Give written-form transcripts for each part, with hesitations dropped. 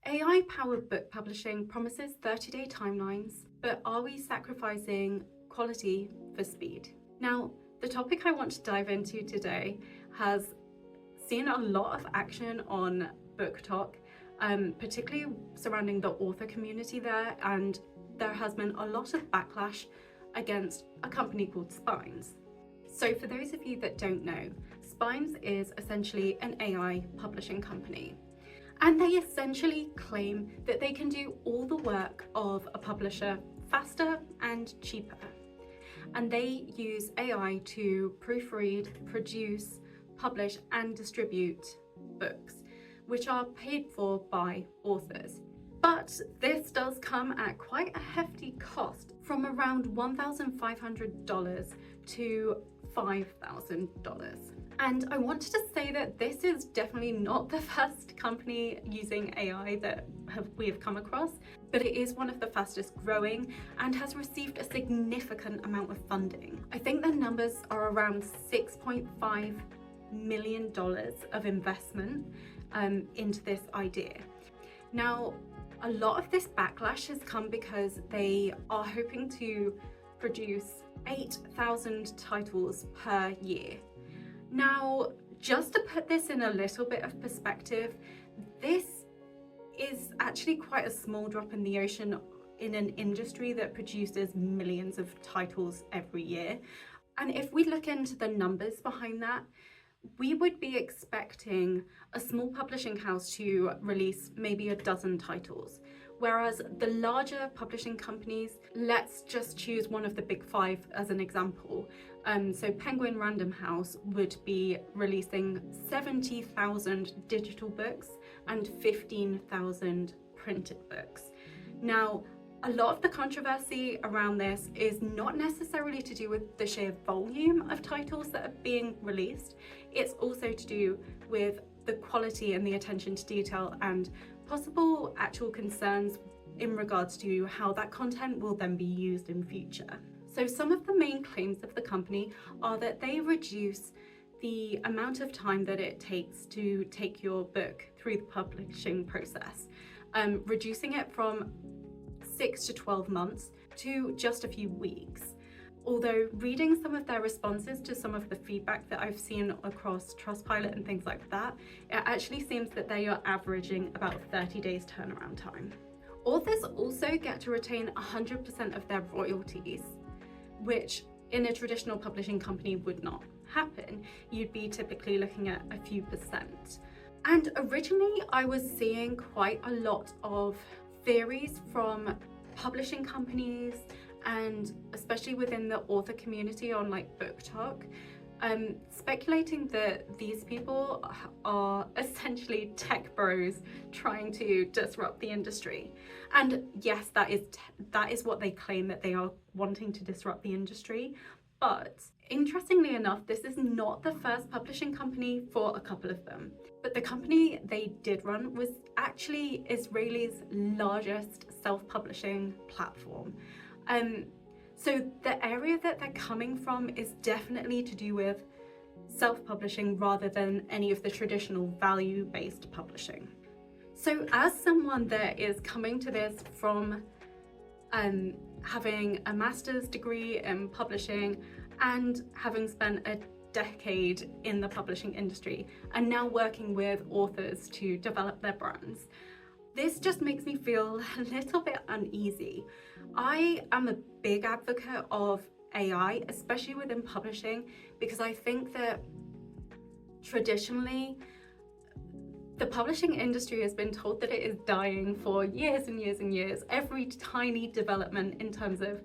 AI-powered book publishing promises 30-day timelines, but are we sacrificing quality for speed? Now, the topic I want to dive into today has seen a lot of action on BookTok, particularly surrounding the author community there, and there has been a lot of backlash against a company called Spines. So for those of you that don't know, Spines is essentially an AI publishing company. And they essentially claim that they can do all the work of a publisher faster and cheaper. And they use AI to proofread, produce, publish and distribute books, which are paid for by authors. But this does come at quite a hefty cost, from around $1,500 to $5,000. And I wanted to say that this is definitely not the first company using AI that we have come across, but it is one of the fastest growing and has received a significant amount of funding. I think the numbers are around $6.5 million of investment into this idea. Now, a lot of this backlash has come because they are hoping to produce 8,000 titles per year. Now, just to put this in a little bit of perspective, this is actually quite a small drop in the ocean in an industry that produces millions of titles every year. And if we look into the numbers behind that, we would be expecting a small publishing house to release maybe a dozen titles, whereas the larger publishing companies, let's just choose one of the big five as an example. So Penguin Random House would be releasing 70,000 digital books and 15,000 printed books. Now, a lot of the controversy around this is not necessarily to do with the sheer volume of titles that are being released. It's also to do with the quality and the attention to detail and possible actual concerns in regards to how that content will then be used in future. So some of the main claims of the company are that they reduce the amount of time that it takes to take your book through the publishing process, reducing it from 6 to 12 months to just a few weeks. Although reading some of their responses to some of the feedback that I've seen across Trustpilot and things like that, it actually seems that they are averaging about 30 days turnaround time. Authors also get to retain 100% of their royalties, which in a traditional publishing company would not happen. You'd be typically looking at a few percent. And originally I was seeing quite a lot of theories from publishing companies and especially within the author community on like BookTok, speculating that these people are essentially tech bros trying to disrupt the industry. And yes, that is what they claim, that they are wanting to disrupt the industry. But interestingly enough, this is not the first publishing company for a couple of them. But the company they did run was actually Israel's largest self-publishing platform. So the area that they're coming from is definitely to do with self-publishing rather than any of the traditional value-based publishing. So as someone that is coming to this from having a master's degree in publishing and having spent a decade in the publishing industry and now working with authors to develop their brands, this just makes me feel a little bit uneasy. I am a big advocate of AI, especially within publishing, because I think that traditionally the publishing industry has been told that it is dying for years and years and years. Every tiny development in terms of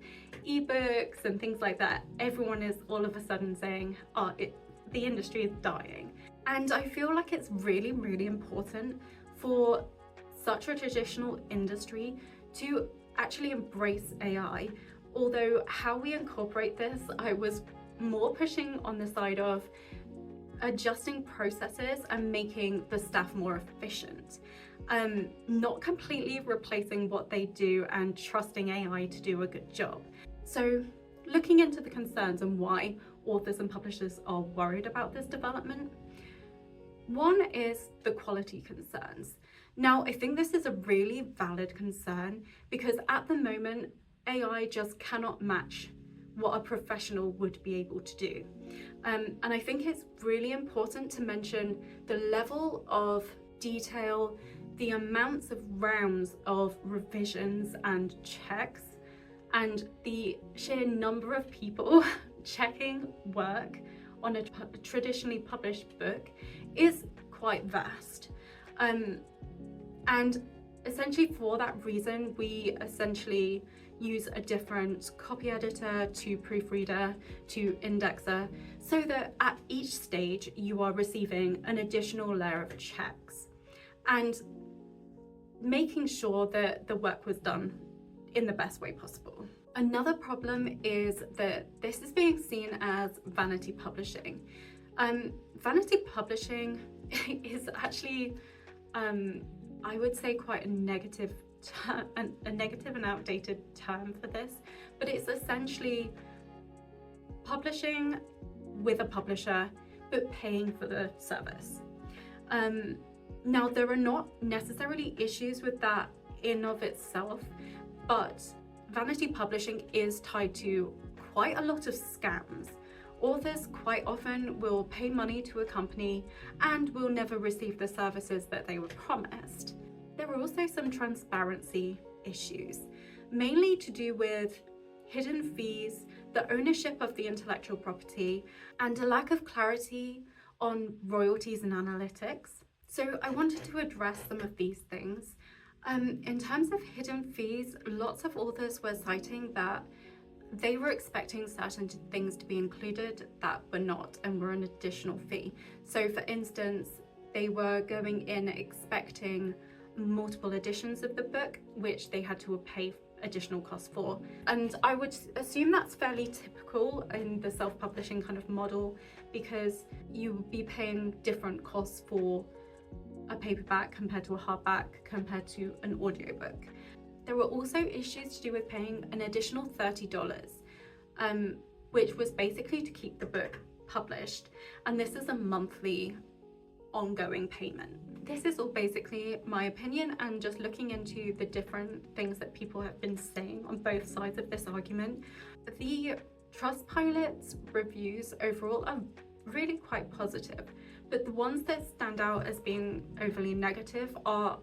ebooks and things like that, everyone is all of a sudden saying, oh, the industry is dying. And I feel like it's really, really important for such a traditional industry to actually embrace AI. Although how we incorporate this, I was more pushing on the side of adjusting processes and making the staff more efficient. Not completely replacing what they do and trusting AI to do a good job. So looking into the concerns and why authors and publishers are worried about this development, one is the quality concerns. Now, I think this is a really valid concern because at the moment, AI just cannot match what a professional would be able to do. And I think it's really important to mention the level of detail, the amounts of rounds of revisions and checks, and the sheer number of people checking work on a traditionally published book is quite vast. And essentially for that reason, we essentially use a different copy editor to proofreader to indexer, so that at each stage you are receiving an additional layer of checks and making sure that the work was done in the best way possible. Another problem is that this is being seen as vanity publishing. Vanity publishing is actually, I would say, quite a negative and outdated term for this, but it's essentially publishing with a publisher but paying for the service. Now, there are not necessarily issues with that in of itself, but vanity publishing is tied to quite a lot of scams. Authors quite often will pay money to a company and will never receive the services that they were promised. There are also some transparency issues, mainly to do with hidden fees, the ownership of the intellectual property, and a lack of clarity on royalties and analytics. So I wanted to address some of these things. In terms of hidden fees, lots of authors were citing that they were expecting certain things to be included that were not and were an additional fee. So for instance, they were going in expecting multiple editions of the book, which they had to pay additional costs for. And I would assume that's fairly typical in the self-publishing kind of model, because you would be paying different costs for a paperback compared to a hardback compared to an audiobook. There were also issues to do with paying an additional $30, which was basically to keep the book published. And this is a monthly ongoing payment. This is all basically my opinion and just looking into the different things that people have been saying on both sides of this argument. The Trustpilot's reviews overall are really quite positive, but the ones that stand out as being overly negative are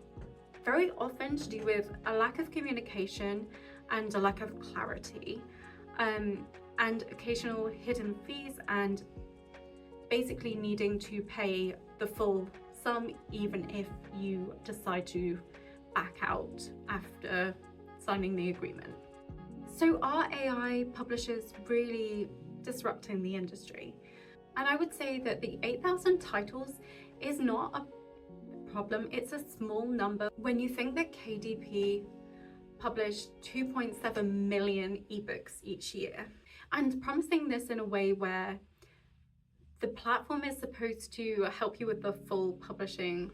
very often to do with a lack of communication and a lack of clarity, and occasional hidden fees, and basically needing to pay the full sum even if you decide to back out after signing the agreement. So are AI publishers really disrupting the industry? And I would say that the 8,000 titles is not a problem, it's a small number when you think that KDP published 2.7 million ebooks each year, and promising this in a way where the platform is supposed to help you with the full publishing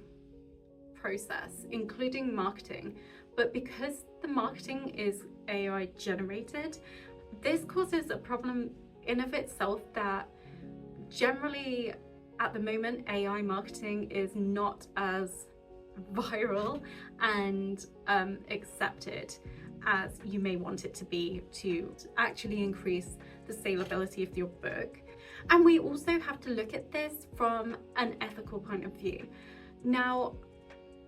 process, including marketing. But because the marketing is AI generated, this causes a problem in of itself that generally at the moment AI marketing is not as viral and accepted as you may want it to be to actually increase the saleability of your book. And we also have to look at this from an ethical point of view. Now,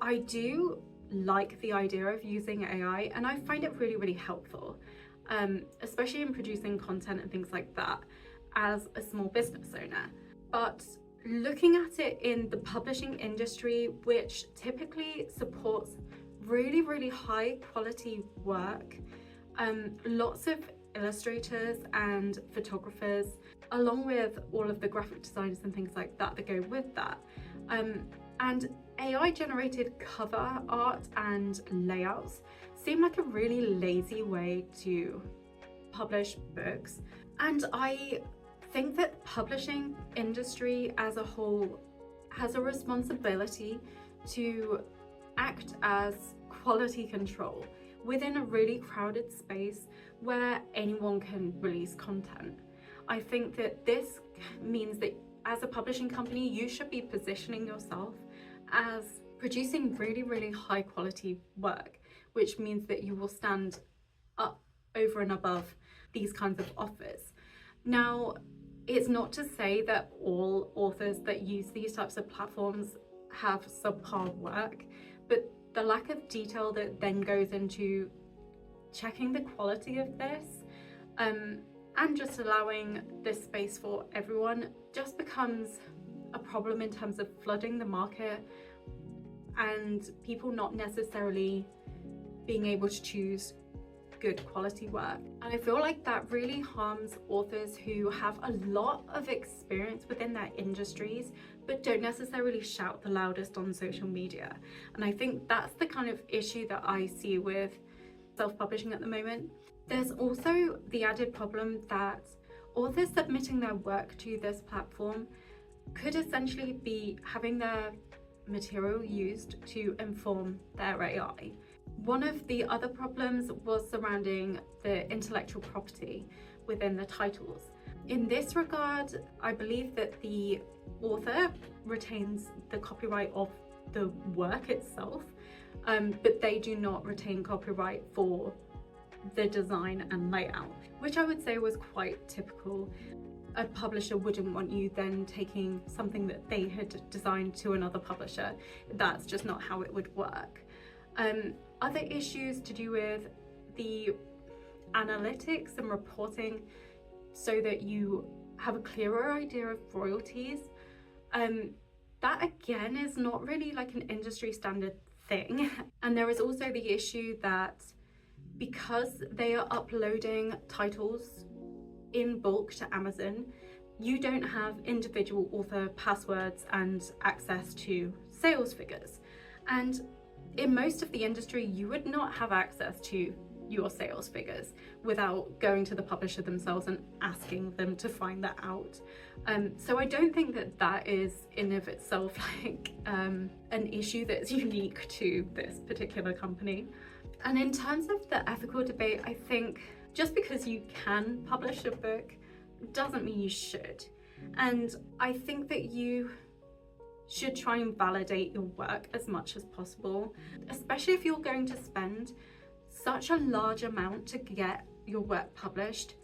I do like the idea of using AI, and I find it really, really helpful, especially in producing content and things like that as a small business owner. But looking at it in the publishing industry, which typically supports really, really high quality work, lots of illustrators and photographers, along with all of the graphic designers and things like that that go with that, and AI generated cover art and layouts seem like a really lazy way to publish books. And I think that the publishing industry as a whole has a responsibility to act as quality control within a really crowded space where anyone can release content. I think that this means that as a publishing company, you should be positioning yourself as producing really, really high quality work, which means that you will stand up over and above these kinds of offers. Now, it's not to say that all authors that use these types of platforms have subpar work, but the lack of detail that then goes into checking the quality of this and just allowing this space for everyone just becomes a problem in terms of flooding the market and people not necessarily being able to choose good quality work. And I feel like that really harms authors who have a lot of experience within their industries but don't necessarily shout the loudest on social media. And I think that's the kind of issue that I see with self-publishing at the moment. There's also the added problem that authors submitting their work to this platform could essentially be having their material used to inform their AI. One of the other problems was surrounding the intellectual property within the titles. In this regard, I believe that the author retains the copyright of the work itself, but they do not retain copyright for the design and layout, which I would say was quite typical. A publisher wouldn't want you then taking something that they had designed to another publisher. That's just not how it would work. Other issues to do with the analytics and reporting so that you have a clearer idea of royalties. That again is not really like an industry standard thing. And there is also the issue that because they are uploading titles in bulk to Amazon, you don't have individual author passwords and access to sales figures. And in most of the industry, you would not have access to your sales figures without going to the publisher themselves and asking them to find that out. So I don't think that that is in of itself like an issue that's unique to this particular company. And in terms of the ethical debate, I think just because you can publish a book doesn't mean you should. And I think that you should try and validate your work as much as possible, especially if you're going to spend such a large amount to get your work published.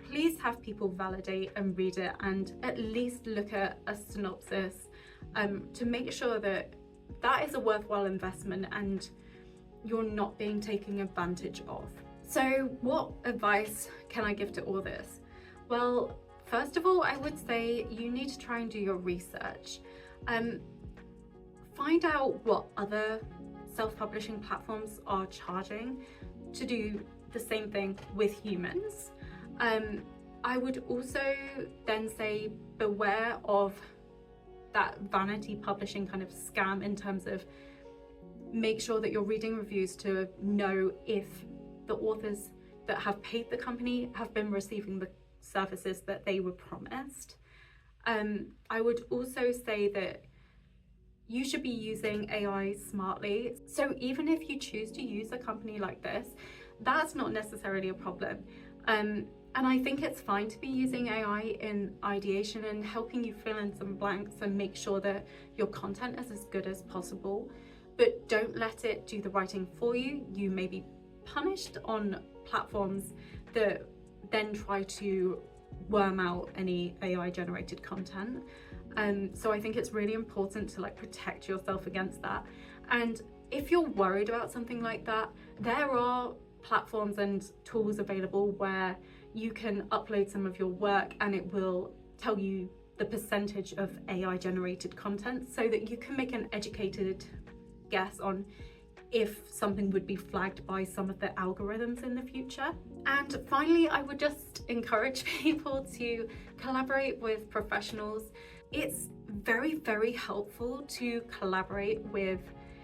Please have people validate and read it and at least look at a synopsis to make sure that that is a worthwhile investment and you're not being taken advantage of. So what advice can I give to all this? Well, first of all, I would say you need to try and do your research. Find out what other self-publishing platforms are charging to do the same thing with humans. I would also then say beware of that vanity publishing kind of scam in terms of make sure that you're reading reviews to know if the authors that have paid the company have been receiving the services that they were promised. I would also say that you should be using AI smartly. So even if you choose to use a company like this, that's not necessarily a problem. And I think it's fine to be using AI in ideation and helping you fill in some blanks and make sure that your content is as good as possible. But don't let it do the writing for you. You may be punished on platforms that then try to worm out any AI generated content. So I think it's really important to like protect yourself against that. And if you're worried about something like that, there are platforms and tools available where you can upload some of your work and it will tell you the percentage of AI generated content so that you can make an educated guess on if something would be flagged by some of the algorithms in the future. And finally, I would just encourage people to collaborate with professionals. It's very, very helpful to collaborate with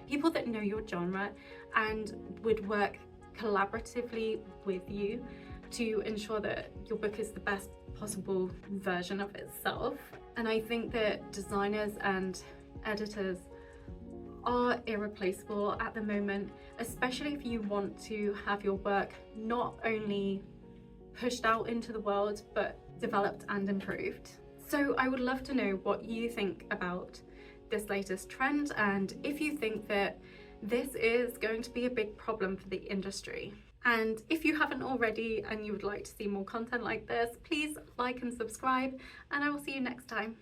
people that know your genre and would work collaboratively with you to ensure that your book is the best possible version of itself. And I think that designers and editors are irreplaceable at the moment, especially if you want to have your work not only pushed out into the world, but developed and improved. So I would love to know what you think about this latest trend and if you think that this is going to be a big problem for the industry. And if you haven't already and you would like to see more content like this, please like and subscribe, and I will see you next time.